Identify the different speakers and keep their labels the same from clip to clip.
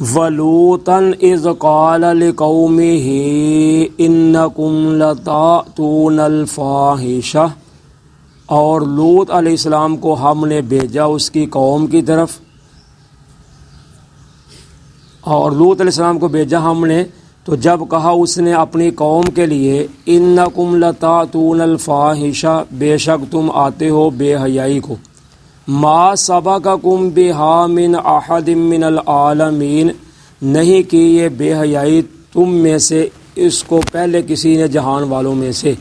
Speaker 1: وَلُوطًا إِذْ قَالَ لِقَوْمِهِ إِنَّكُمْ لَتَأْتُونَ الْفَاحِشَةَ، اور لوط علیہ السلام کو ہم نے بھیجا اس کی قوم کی طرف، اور لوط علیہ السلام کو بھیجا ہم نے تو جب کہا اس نے اپنی قوم کے لیے إِنَّكُمْ لَتَأْتُونَ الْفَاحِشَةَ، بے شک تم آتے ہو بے حیائی کو، ما سبقکم بہا من احد من العالمین، نہیں کی یہ بے حیائی تم میں سے اس کو پہلے کسی نے جہان والوں میں سے،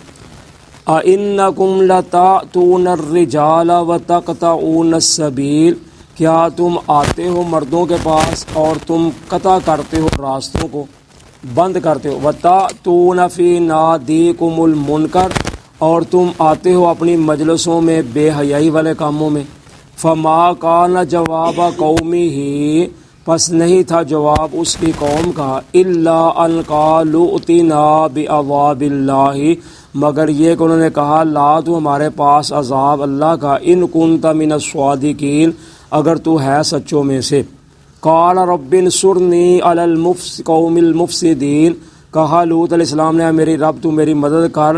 Speaker 1: اَإِنَّكُمْ لَتَأْتُونَ الرِّجَالَ وَتَقْطَعُونَ السَّبِيلَ، کیا تم آتے ہو مردوں کے پاس اور تم قطع کرتے ہو راستوں کو، بند کرتے ہو، وَتَأْتُونَ فِي نَادِيكُمُ الْمُنْكَرَ، اور تم آتے ہو اپنی مجلسوں میں بے حیائی والے کاموں میں، فما کان جواب قومہ، پس نہیں تھا جواب اس کی قوم کا، الا ان قالوا ائتنا بعذاب اللہ، مگر یہ کہ انہوں نے کہا لا تو ہمارے پاس عذاب اللہ کا، ان کنت من الصادقین، اگر تو ہے سچوں میں سے، قال رب انصرنی علی القوم المفسدین، کہا لوط علیہ السلام نے میری رب تو میری مدد کر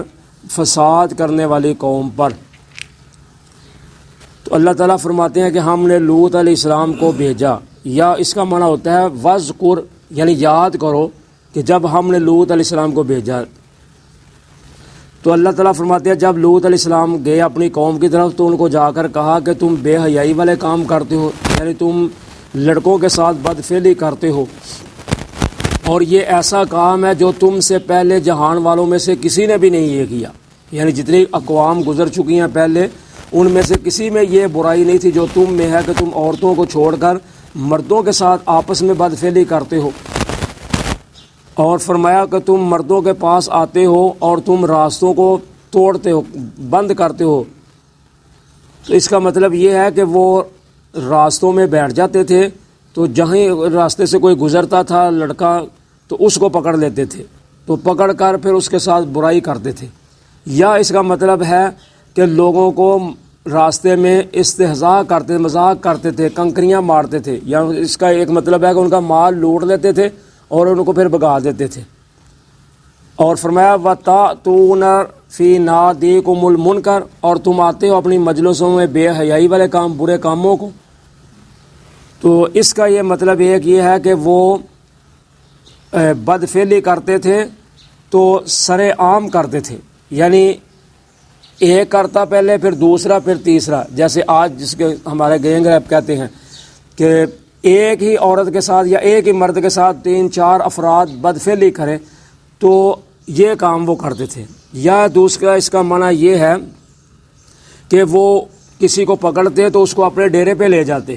Speaker 1: فساد کرنے والی قوم پر۔ تو اللہ تعالیٰ فرماتے ہیں کہ ہم نے لوط علیہ السلام کو بھیجا، یا اس کا معنی ہوتا ہے وذکر، یعنی یاد کرو کہ جب ہم نے لوط علیہ السلام کو بھیجا، تو اللہ تعالیٰ فرماتے ہیں جب لوط علیہ السلام گئے اپنی قوم کی طرف تو ان کو جا کر کہا کہ تم بے حیائی والے کام کرتے ہو، یعنی تم لڑکوں کے ساتھ بدفعلی کرتے ہو، اور یہ ایسا کام ہے جو تم سے پہلے جہان والوں میں سے کسی نے بھی نہیں یہ کیا، یعنی جتنی اقوام گزر چکی ہیں پہلے ان میں سے کسی میں یہ برائی نہیں تھی جو تم میں ہے کہ تم عورتوں کو چھوڑ کر مردوں کے ساتھ آپس میں بدفعلی کرتے ہو، اور فرمایا کہ تم مردوں کے پاس آتے ہو اور تم راستوں کو توڑتے ہو، بند کرتے ہو۔ تو اس کا مطلب یہ ہے کہ وہ راستوں میں بیٹھ جاتے تھے تو جہیں راستے سے کوئی گزرتا تھا لڑکا تو اس کو پکڑ لیتے تھے، تو پکڑ کر پھر اس کے ساتھ برائی کرتے تھے، یا اس کا مطلب ہے کہ لوگوں کو راستے میں استہزاء کرتے، مذاق کرتے تھے، کنکریاں مارتے تھے، یا اس کا ایک مطلب ہے کہ ان کا مال لوٹ لیتے تھے اور ان کو پھر بھگا دیتے تھے۔ اور فرمایا وَتَأْتُونَ فِي نَادِيكُمُ الْمُنْكَرَ، اور تم آتے ہو اپنی مجلسوں میں بے حیائی والے کام، برے کاموں کو۔ تو اس کا یہ مطلب ایک یہ ہے کہ وہ بدفعلی کرتے تھے تو سر عام کرتے تھے، یعنی ایک کرتا پہلے پھر دوسرا پھر تیسرا، جیسے آج جس کے ہمارے گینگ ریپ کہتے ہیں کہ ایک ہی عورت کے ساتھ یا ایک ہی مرد کے ساتھ 3-4 افراد بدفعلی کریں، تو یہ کام وہ کرتے تھے۔ یا دوسرا اس کا معنی یہ ہے کہ وہ کسی کو پکڑتے تو اس کو اپنے ڈیرے پہ لے جاتے،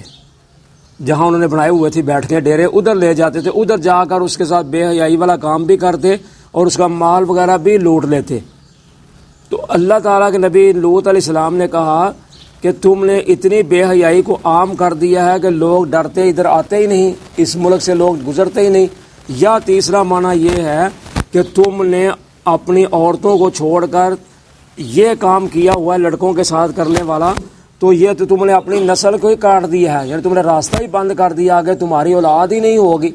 Speaker 1: جہاں انہوں نے بنائے ہوئے تھے بیٹھ کے ڈیرے، ادھر لے جاتے تھے، ادھر جا کر اس کے ساتھ بے حیائی والا کام بھی کرتے اور اس کا مال وغیرہ بھی لوٹ لیتے۔ تو اللہ تعالیٰ کے نبی لوط علیہ السلام نے کہا کہ تم نے اتنی بے حیائی کو عام کر دیا ہے کہ لوگ ڈرتے ادھر آتے ہی نہیں، اس ملک سے لوگ گزرتے ہی نہیں۔ یا تیسرا معنی یہ ہے کہ تم نے اپنی عورتوں کو چھوڑ کر یہ کام کیا ہوا ہے لڑکوں کے ساتھ کرنے والا، تو یہ تو تم نے اپنی نسل کو ہی کاٹ دیا ہے، یعنی تم نے راستہ ہی بند کر دیا کہ تمہاری اولاد ہی نہیں ہوگی۔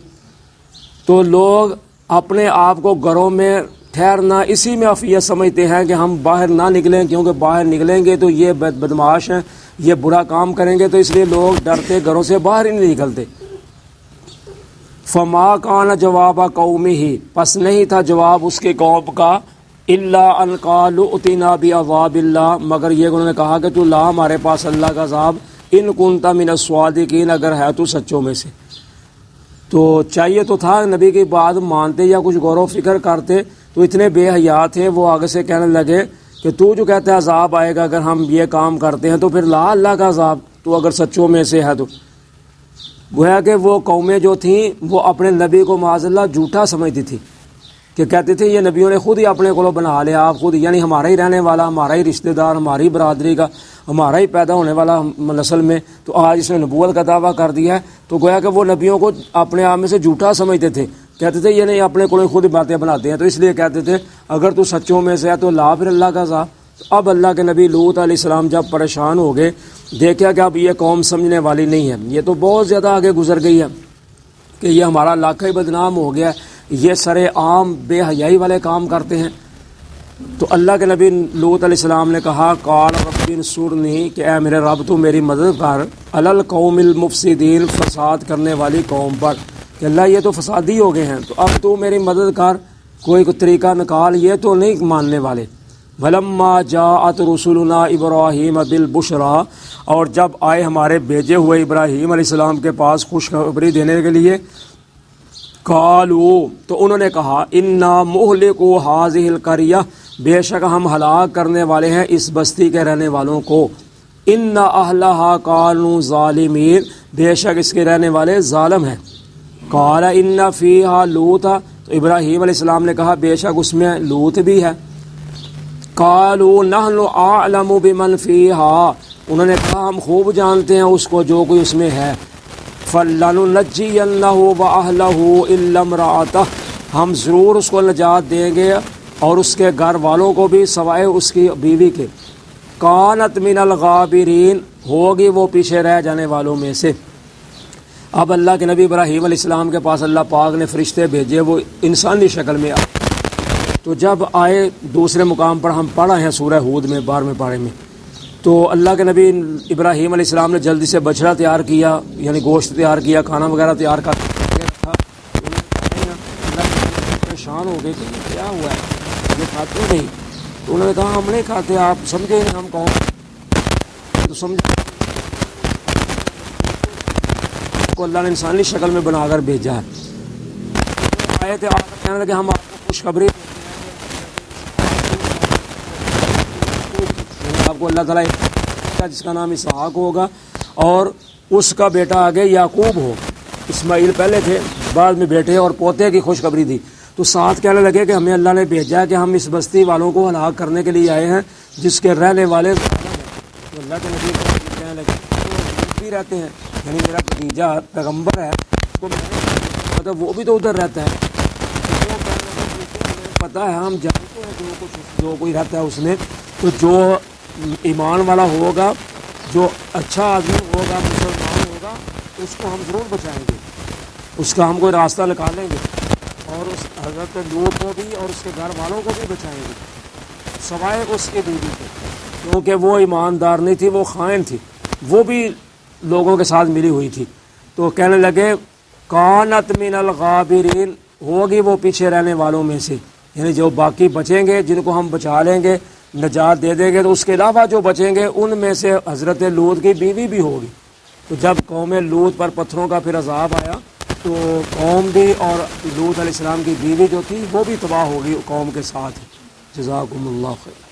Speaker 1: تو لوگ اپنے آپ کو گھروں میں ٹھہرنا اسی میں عافیت سمجھتے ہیں کہ ہم باہر نہ نکلیں، کیونکہ باہر نکلیں گے تو یہ بدمعاش ہیں، یہ برا کام کریں گے، تو اس لیے لوگ ڈرتے گھروں سے باہر ہی نہیں نکلتے۔ فما کان جواب قومہ، پس نہیں تھا جواب اس کے قوم کا، الا ان قالوا ائتنا بعذاب اللہ، مگر یہ انہوں نے کہا کہ تو لا ہمارے پاس اللہ کا عذاب، ان کنت من الصادقین، اگر ہے تو سچوں میں سے۔ تو چاہیے تو تھا نبی کی بات مانتے یا کچھ غور و فکر کرتے، تو اتنے بے حیا تھے وہ آگے سے کہنے لگے کہ تو جو کہتا ہے عذاب آئے گا اگر ہم یہ کام کرتے ہیں، تو پھر لا اللہ کا عذاب، تو اگر سچوں میں سے ہے تو۔ گویا کہ وہ قومیں جو تھیں وہ اپنے نبی کو معاذ اللہ جھوٹا سمجھتی تھی، کہ کہتے تھے یہ نبیوں نے خود ہی اپنے کو بنا لیا، آپ خود یعنی ہمارا ہی رہنے والا، ہمارا ہی رشتہ دار، ہماری برادری کا، ہمارا ہی پیدا ہونے والا نسل میں، تو آج اس نے نبوت کا دعویٰ کر دیا ہے۔ تو گویا کہ وہ نبیوں کو اپنے آپ میں سے جھوٹا سمجھتے تھے، کہتے تھے یہ نہیں اپنے کو خود باتیں بناتے ہیں، تو اس لیے کہتے تھے اگر تو سچوں میں سے ہے تو لا پھر اللہ کا عذاب۔ اب اللہ کے نبی لوط علیہ السلام جب پریشان ہو گئے، دیکھا کہ اب یہ قوم سمجھنے والی نہیں ہے، یہ تو بہت زیادہ آگے گزر گئی ہے، کہ یہ ہمارا علاقہ ہی بدنام ہو گیا، یہ سر عام بے حیائی والے کام کرتے ہیں۔ تو اللہ کے نبی لوط علیہ السلام نے کہا قال رب انصرنی، کہ اے میرے رب تو میری مدد کر، علی القوم المفسدین، فساد کرنے والی قوم پر، کہ اللہ یہ تو فسادی ہو گئے ہیں، تو اب تو میری مدد کر، کوئی طریقہ نکال، یہ تو نہیں ماننے والے۔ وَلَمَّا جَاءَتْ رُسُلُنَا إِبْرَاهِيمَ بِالْبُشْرَىٰ، اور جب آئے ہمارے بھیجے ہوئے ابراہیم علیہ السلام کے پاس خوشخبری دینے کے لیے، قالوا، تو انہوں نے کہا اِنَّا مُهْلِكُو هَٰذِهِ الْقَرْيَةِ، بے شک ہم ہلاک کرنے والے ہیں اس بستی کے رہنے والوں کو، اِنَّ أَهْلَهَا كَانُوا ظَالِمِينَ، بے شک اس کے رہنے والے ظالم ہیں۔ قال ان فیہا لوطا، تو ابراہیم علیہ السلام نے کہا بے شک اس میں لوط بھی ہے۔ قالوا نحن اعلم بمن فیہا، انہوں نے کہا ہم خوب جانتے ہیں اس کو جو کوئی اس میں ہے۔ فلننجینہ واہلہ الا امرأتہ، ہم ضرور اس کو نجات دیں گے اور اس کے گھر والوں کو بھی سوائے اس کی بیوی کے۔ کانت من الغابرین، ہوگی وہ پیچھے رہ جانے والوں میں سے۔ اب اللہ کے نبی ابراہیم علیہ السلام کے پاس اللہ پاک نے فرشتے بھیجے، وہ انسانی شکل میں آئے۔ تو جب آئے دوسرے مقام پر ہم پڑھا ہے سورہ ہود میں 12ویں پارے میں، تو اللہ کے نبی ابراہیم علیہ السلام نے جلدی سے بچڑا تیار کیا، یعنی گوشت تیار کیا، کھانا وغیرہ تیار کر تھا۔ پریشان ہو گئے کہ یہ کیا ہوا ہے، یہ کھاتے نہیں؟ تو انہوں نے کہا ہم نہیں کھاتے، آپ سمجھے ہم کون؟ تو سمجھ کو اللہ نے انسانی شکل میں بنا کر بھیجا ہے۔ آئے تھے آپ کہنے لگے ہم آپ کو خوشخبری، آپ کو اللہ تعالیٰ جس کا نام اسحاق ہوگا اور اس کا بیٹا آگے یعقوب ہو، اسماعیل پہلے تھے، بعد میں بیٹے اور پوتے کی خوشخبری دی۔ تو ساتھ کہنے لگے کہ ہمیں اللہ نے بھیجا ہے کہ ہم اس بستی والوں کو ہلاک کرنے کے لیے آئے ہیں جس کے رہنے والے تو اللہ کے نبی کہنے لگے بھی رہتے ہیں، یعنی میرا بھتیجا پیغمبر ہے، اس کو مطلب وہ بھی تو ادھر رہتا ہے، پتہ ہے ہم جانتے ہیں جو کوئی رہتا ہے اس میں، تو جو ایمان والا ہوگا، جو اچھا آدمی ہوگا، مسلمان ہوگا، اس کو ہم ضرور بچائیں گے، اس کا ہم کوئی راستہ نکالیں گے، اور اس حضرت لوط کو بھی اور اس کے گھر والوں کو بھی بچائیں گے، سوائے اس کے بیوی کے، کیونکہ وہ ایماندار نہیں تھی، وہ خائن تھی، وہ بھی لوگوں کے ساتھ ملی ہوئی تھی۔ تو کہنے لگے کانت من الغابرین، ہوگی وہ پیچھے رہنے والوں میں سے، یعنی جو باقی بچیں گے جن کو ہم بچا لیں گے، نجات دے دیں گے، تو اس کے علاوہ جو بچیں گے ان میں سے حضرت لوط کی بیوی بھی ہوگی۔ تو جب قوم لوط پر پتھروں کا پھر عذاب آیا تو قوم بھی اور لوط علیہ السلام کی بیوی جو تھی وہ بھی تباہ ہوگی قوم کے ساتھ۔ جزاکم اللہ خیر۔